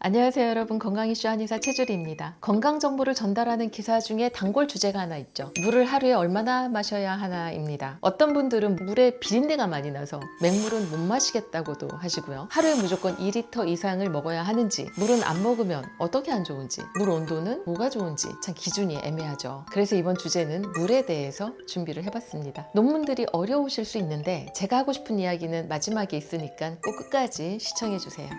안녕하세요 여러분, 건강 이슈 한의사 최주리입니다. 건강 정보를 전달하는 기사 중에 단골 주제가 하나 있죠. 물을 하루에 얼마나 마셔야 하나입니다. 어떤 분들은 물에 비린내가 많이 나서 맹물은 못 마시겠다고도 하시고요. 하루에 무조건 2리터 이상을 먹어야 하는지, 물은 안 먹으면 어떻게 안 좋은지, 물 온도는 뭐가 좋은지 참 기준이 애매하죠. 그래서 이번 주제는 물에 대해서 준비를 해봤습니다. 논문들이 어려우실 수 있는데 제가 하고 싶은 이야기는 마지막에 있으니까 꼭 끝까지 시청해주세요.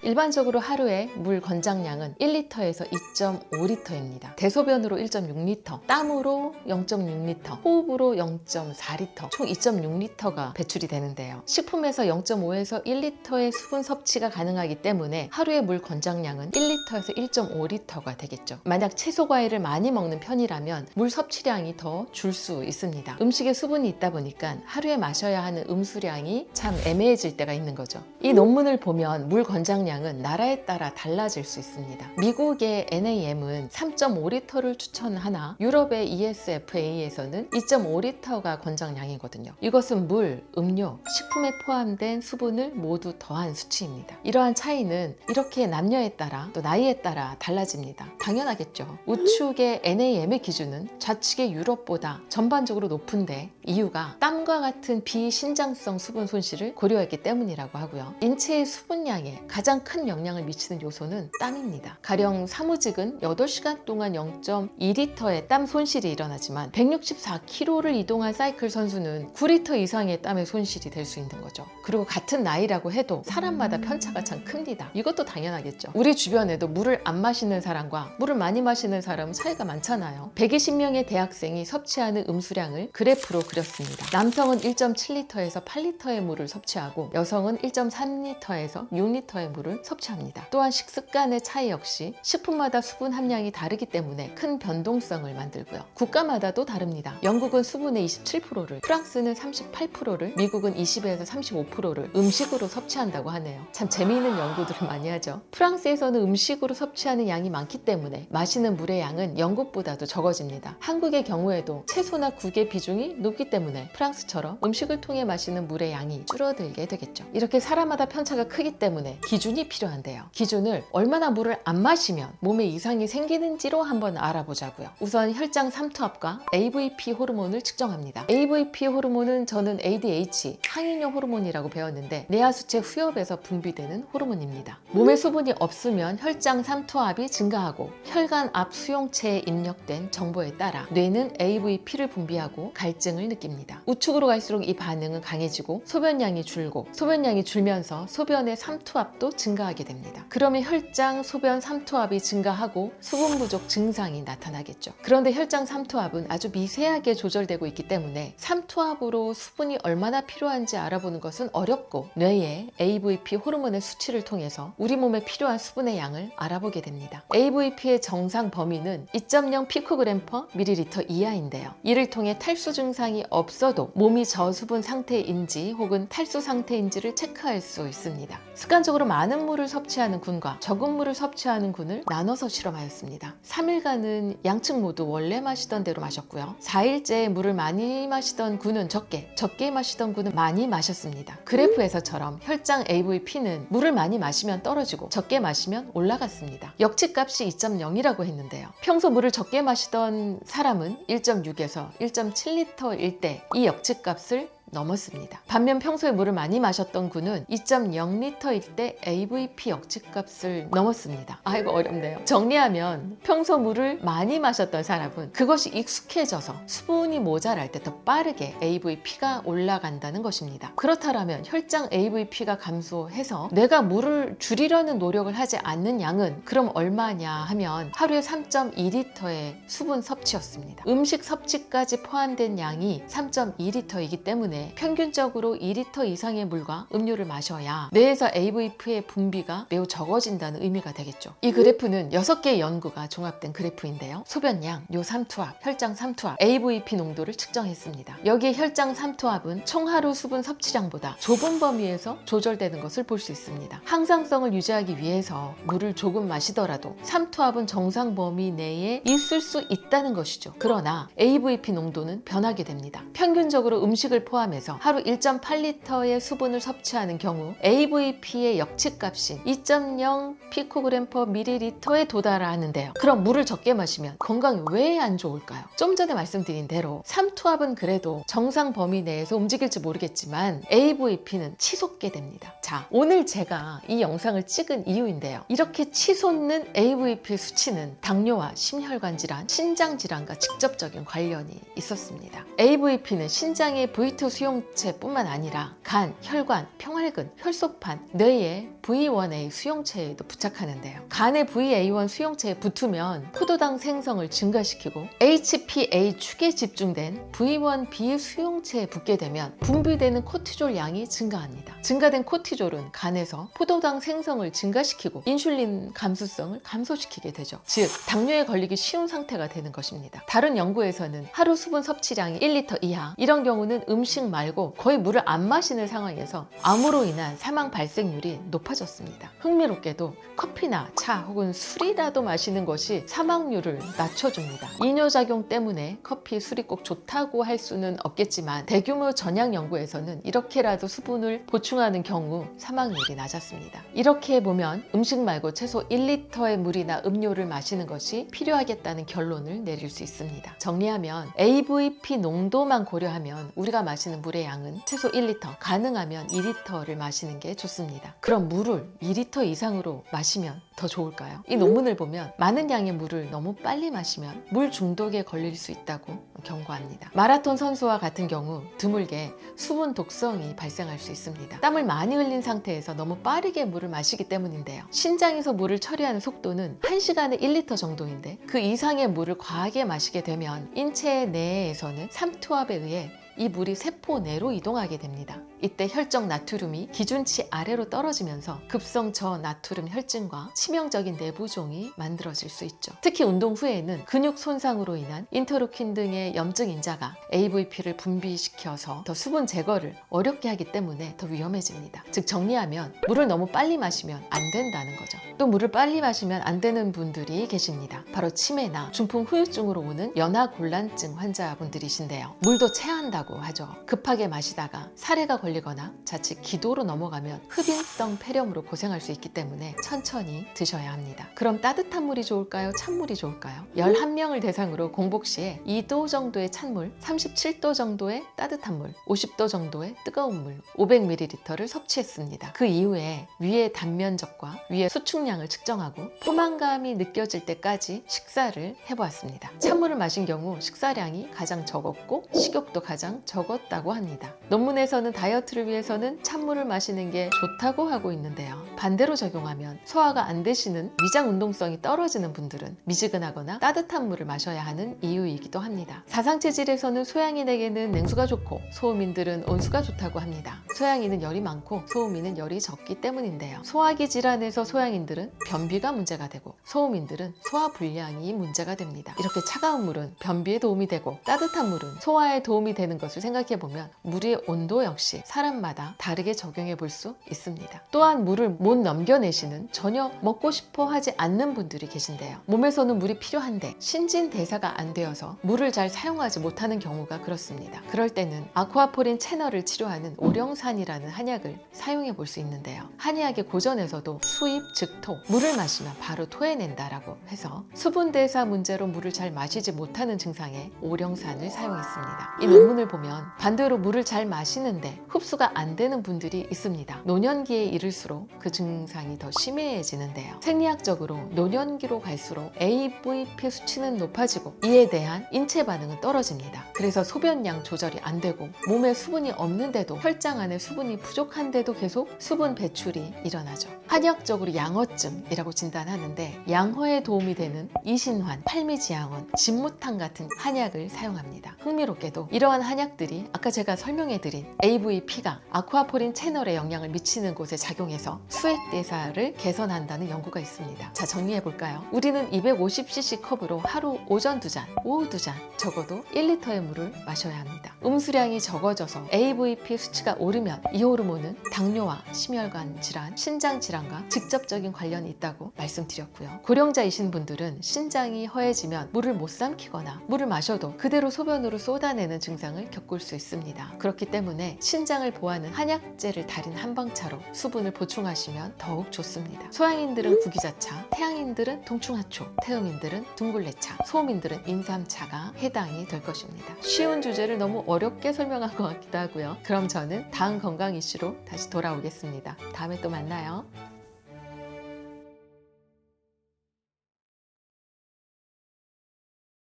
일반적으로 하루에 물 권장량은 1리터에서 2.5리터입니다. 대소변으로 1.6리터, 땀으로 0.6리터, 호흡으로 0.4리터, 총 2.6리터가 배출이 되는데요. 식품에서 0.5에서 1리터의 수분 섭취가 가능하기 때문에 하루의 물 권장량은 1리터에서 1.5리터가 되겠죠. 만약 채소 과일을 많이 먹는 편이라면 물 섭취량이 더 줄 수 있습니다. 음식에 수분이 있다 보니까 하루에 마셔야 하는 음수량이 참 애매해질 때가 있는 거죠. 이 논문을 보면 물 권장량은 나라에 따라 달라질 수 있습니다. 미국의 NAM은 3.5리터를 추천하나 유럽의 ESFA에서는 2.5리터가 권장량이거든요. 이것은 물, 음료, 식품에 포함된 수분을 모두 더한 수치입니다. 이러한 차이는 이렇게 남녀에 따라 또 나이에 따라 달라집니다. 당연하겠죠. 우측의 NAM의 기준은 좌측의 유럽보다 전반적으로 높은데 이유가 땀과 같은 비신장성 수분 손실을 고려했기 때문이라고 하고요. 인체의 수분량에 가장 큰 영향을 미치는 요소는 땀입니다. 가령 사무직은 8시간 동안 0.2리터의 땀 손실이 일어나지만 164km를 이동한 사이클 선수는 9리터 이상의 땀의 손실이 될 수 있는 거죠. 그리고 같은 나이라고 해도 사람마다 편차가 참 큽니다. 이것도 당연하겠죠. 우리 주변에도 물을 안 마시는 사람과 물을 많이 마시는 사람은 차이가 많잖아요. 120명의 대학생이 섭취하는 음수량을 그래프로 그렸습니다. 남성은 1.7리터에서 8리터의 물을 섭취하고 여성은 1.3리터에서 6리터의 물을 섭취합니다. 또한 식습관의 차이 역시 식품마다 수분 함량이 다르기 때문에 큰 변동성을 만들고요. 국가마다도 다릅니다. 영국은 수분의 27%를, 프랑스는 38%를, 미국은 20에서 35%를 음식으로 섭취한다고 하네요. 참 재미있는 연구들을 많이 하죠. 프랑스에서는 음식으로 섭취하는 양이 많기 때문에 마시는 물의 양은 영국보다도 적어집니다. 한국의 경우에도 채소나 국의 비중이 높기 때문에 프랑스처럼 음식을 통해 마시는 물의 양이 줄어들게 되겠죠. 이렇게 사람마다 편차가 크기 때문에 기준이 필요한데요. 기준을 얼마나 물을 안 마시면 몸에 이상이 생기는지로 한번 알아보자고요. 우선 혈장 삼투압과 AVP 호르몬을 측정합니다. AVP 호르몬은 저는 ADH, 항인효 호르몬이라고 배웠는데 뇌하수체 후엽에서 분비되는 호르몬입니다. 몸에 수분이 없으면 혈장 삼투압이 증가하고 혈관 앞 수용체에 입력된 정보에 따라 뇌는 AVP를 분비하고 갈증을 느낍니다. 우측으로 갈수록 이 반응은 강해지고 소변량이 줄고, 소변량이 줄면서 소변의 삼투압도 증가하게 됩니다. 그러면 혈장, 소변 삼투압이 증가하고 수분 부족 증상이 나타나겠죠. 그런데 혈장 삼투압은 아주 미세하게 조절되고 있기 때문에 삼투압으로 수분이 얼마나 필요한지 알아보는 것은 어렵고 뇌의 AVP 호르몬의 수치를 통해서 우리 몸에 필요한 수분의 양을 알아보게 됩니다. AVP의 정상 범위는 2.0 피코그램 퍼 밀리리터 이하인데요. 이를 통해 탈수 증상이 없어도 몸이 저수분 상태인지 혹은 탈수 상태인지를 체크할 수 있습니다. 습관적으로 많은 물을 섭취하는 군과 적은 물을 섭취하는 군을 나눠서 실험하였습니다. 3일간은 양측 모두 원래 마시던 대로 마셨고요. 4일째 물을 많이 마시던 군은 적게 마시던 군은 많이 마셨습니다. 그래프에서처럼 혈장 AVP는 물을 많이 마시면 떨어지고 적게 마시면 올라갔습니다. 역치값이 2.0이라고 했는데요. 평소 물을 적게 마시던 사람은 1.6에서 1.7리터일 때 이 역치값을 넘었습니다. 반면 평소에 물을 많이 마셨던 군은 2.0리터일 때 AVP 역치값을 넘었습니다. 아이고 어렵네요. 정리하면 평소 물을 많이 마셨던 사람은 그것이 익숙해져서 수분이 모자랄 때 더 빠르게 AVP가 올라간다는 것입니다. 그렇다면 혈장 AVP가 감소해서 내가 물을 줄이려는 노력을 하지 않는 양은 그럼 얼마냐 하면 하루에 3.2리터의 수분 섭취였습니다. 음식 섭취까지 포함된 양이 3.2리터이기 때문에 평균적으로 2리터 이상의 물과 음료를 마셔야 뇌에서 AVP의 분비가 매우 적어진다는 의미가 되겠죠. 이 그래프는 6개의 연구가 종합된 그래프인데요. 소변량, 뇨 삼투압, 혈장 삼투압, AVP 농도를 측정했습니다. 여기에 혈장 삼투압은 총 하루 수분 섭취량보다 좁은 범위에서 조절되는 것을 볼 수 있습니다. 항상성을 유지하기 위해서 물을 조금 마시더라도 삼투압은 정상 범위 내에 있을 수 있다는 것이죠. 그러나 AVP 농도는 변하게 됩니다. 평균적으로 음식을 포함 포함해서 하루 1.8리터의 수분을 섭취하는 경우 AVP의 역치값인 2.0 피코그램 퍼 밀리리터에 도달하는데요. 그럼 물을 적게 마시면 건강에 왜 안 좋을까요? 좀 전에 말씀드린 대로 삼투압은 그래도 정상 범위 내에서 움직일지 모르겠지만 AVP는 치솟게 됩니다. 자, 오늘 제가 이 영상을 찍은 이유인데요. 이렇게 치솟는 AVP 수치는 당뇨와 심혈관 질환, 신장 질환과 직접적인 관련이 있었습니다. AVP는 신장의 V2 수용체뿐만 아니라 간, 혈관, 평활근, 혈소판, 뇌의 V1A 수용체에도 부착하는데요. 간의 VA1 수용체에 붙으면 포도당 생성을 증가시키고 HPA 축에 집중된 V1B 수용체에 붙게 되면 분비되는 코티졸 양이 증가합니다. 증가된 코티졸은 간에서 포도당 생성을 증가시키고 인슐린 감수성을 감소시키게 되죠. 즉 당뇨에 걸리기 쉬운 상태가 되는 것입니다. 다른 연구에서는 하루 수분 섭취량이 1리터 이하, 이런 경우는 음식 말고 거의 물을 안 마시는 상황에서 암으로 인한 사망 발생률이 높아졌습니다. 흥미롭게도 커피나 차 혹은 술이라도 마시는 것이 사망률을 낮춰줍니다. 이뇨작용 때문에 커피, 술이 꼭 좋다고 할 수는 없겠지만 대규모 전향 연구에서는 이렇게라도 수분을 보충하는 경우 사망률이 낮았습니다. 이렇게 보면 음식 말고 최소 1리터의 물이나 음료를 마시는 것이 필요하겠다는 결론을 내릴 수 있습니다. 정리하면 AVP 농도만 고려하면 우리가 마시는 물의 양은 최소 1리터, 가능하면 2리터를 마시는 게 좋습니다. 그럼 물을 2리터 이상으로 마시면 더 좋을까요? 이 논문을 보면 많은 양의 물을 너무 빨리 마시면 물 중독에 걸릴 수 있다고 경고합니다. 마라톤 선수와 같은 경우 드물게 수분 독성이 발생할 수 있습니다. 땀을 많이 흘린 상태에서 너무 빠르게 물을 마시기 때문인데요. 신장에서 물을 처리하는 속도는 1시간에 1리터 정도인데 그 이상의 물을 과하게 마시게 되면 인체 내에서는 삼투압에 의해 이 물이 세포 내로 이동하게 됩니다. 이때 혈적 나트륨이 기준치 아래로 떨어지면서 급성 저나트륨 혈증과 치명적인 내부종이 만들어질 수 있죠. 특히 운동 후에는 근육 손상으로 인한 인터루킨 등의 염증 인자가 AVP를 분비시켜서 더 수분 제거를 어렵게 하기 때문에 더 위험해집니다. 즉 정리하면 물을 너무 빨리 마시면 안 된다는 거죠. 또 물을 빨리 마시면 안 되는 분들이 계십니다. 바로 치매나 중풍 후유증으로 오는 연하곤란증 환자분들이신데요. 물도 체한다고 하죠. 급하게 마시다가 사례가 걸리거나 자칫 기도로 넘어가면 흡인성 폐렴으로 고생할 수 있기 때문에 천천히 드셔야 합니다. 그럼 따뜻한 물이 좋을까요? 찬물이 좋을까요? 11명을 대상으로 공복 시에 2도 정도의 찬물, 37도 정도의 따뜻한 물, 50도 정도의 뜨거운 물 500ml를 섭취했습니다. 그 이후에 위의 단면적과 위의 수축량을 측정하고 포만감이 느껴질 때까지 식사를 해보았습니다. 찬물을 마신 경우 식사량이 가장 적었고 식욕도 가장 적었다고 합니다. 논문에서는 다이어트를 위해서는 찬물을 마시는 게 좋다고 하고 있는데요. 반대로 적용하면 소화가 안 되시는 위장 운동성이 떨어지는 분들은 미지근하거나 따뜻한 물을 마셔야 하는 이유이기도 합니다. 사상체질에서는 소양인에게는 냉수가 좋고 소음인들은 온수가 좋다고 합니다. 소양인은 열이 많고 소음인은 열이 적기 때문인데요. 소화기 질환에서 소양인들은 변비가 문제가 되고 소음인들은 소화 불량이 문제가 됩니다. 이렇게 차가운 물은 변비에 도움이 되고 따뜻한 물은 소화에 도움이 되는 것을 생각해보면 물의 온도 역시 사람마다 다르게 적용해 볼 수 있습니다. 또한 물을 못 넘겨내시는 전혀 먹고 싶어 하지 않는 분들이 계신데요. 몸에서는 물이 필요한데 신진대사가 안 되어서 물을 잘 사용하지 못하는 경우가 그렇습니다. 그럴 때는 아쿠아포린 채널을 치료하는 오령산이라는 한약을 사용해 볼 수 있는데요. 한의학의 고전에서도 수입, 즉 토, 물을 마시면 바로 토해낸다라고 해서 수분대사 문제로 물을 잘 마시지 못하는 증상에 오령산을 사용했습니다. 이 논문을 보면 반대로 물을 잘 마시는데 흡수가 안 되는 분들이 있습니다. 노년기에 이를수록 그 증상이 더 심해지는데요. 생리학적으로 노년기로 갈수록 AVP 수치는 높아지고 이에 대한 인체 반응은 떨어집니다. 그래서 소변량 조절이 안 되고 몸에 수분이 없는데도 혈장 안에 수분이 부족한데도 계속 수분 배출이 일어나죠. 한의학적으로 양허증이라고 진단하는데 양허에 도움이 되는 이신환, 팔미지양원, 진무탕 같은 한약을 사용합니다. 흥미롭게도 이러한 한약들이 아까 제가 설명해드린 AVP가 아쿠아포린 채널에 영향을 미치는 곳에 작용해서 수액대사를 개선한다는 연구가 있습니다. 자, 정리해볼까요? 우리는 250cc 컵으로 하루 오전 2잔, 오후 2잔, 적어도 1리터의 물을 마셔야 합니다. 음수량이 적어져서 AVP 수치가 오르면 이 호르몬은 당뇨와 심혈관 질환, 신장 질환과 직접적인 관련이 관련이 있다고 말씀드렸고요. 고령자이신 분들은 신장이 허해지면 물을 못 삼키거나 물을 마셔도 그대로 소변으로 쏟아내는 증상을 겪을 수 있습니다. 그렇기 때문에 신장을 보호하는 한약재를 달인 한방차로 수분을 보충하시면 더욱 좋습니다. 소양인들은 구기자차, 태양인들은 동충하초, 태음인들은 둥글레차, 소음인들은 인삼차가 해당이 될 것입니다. 쉬운 주제를 너무 어렵게 설명한 것 같기도 하고요. 그럼 저는 다음 건강 이슈로 다시 돌아오겠습니다. 다음에 또 만나요.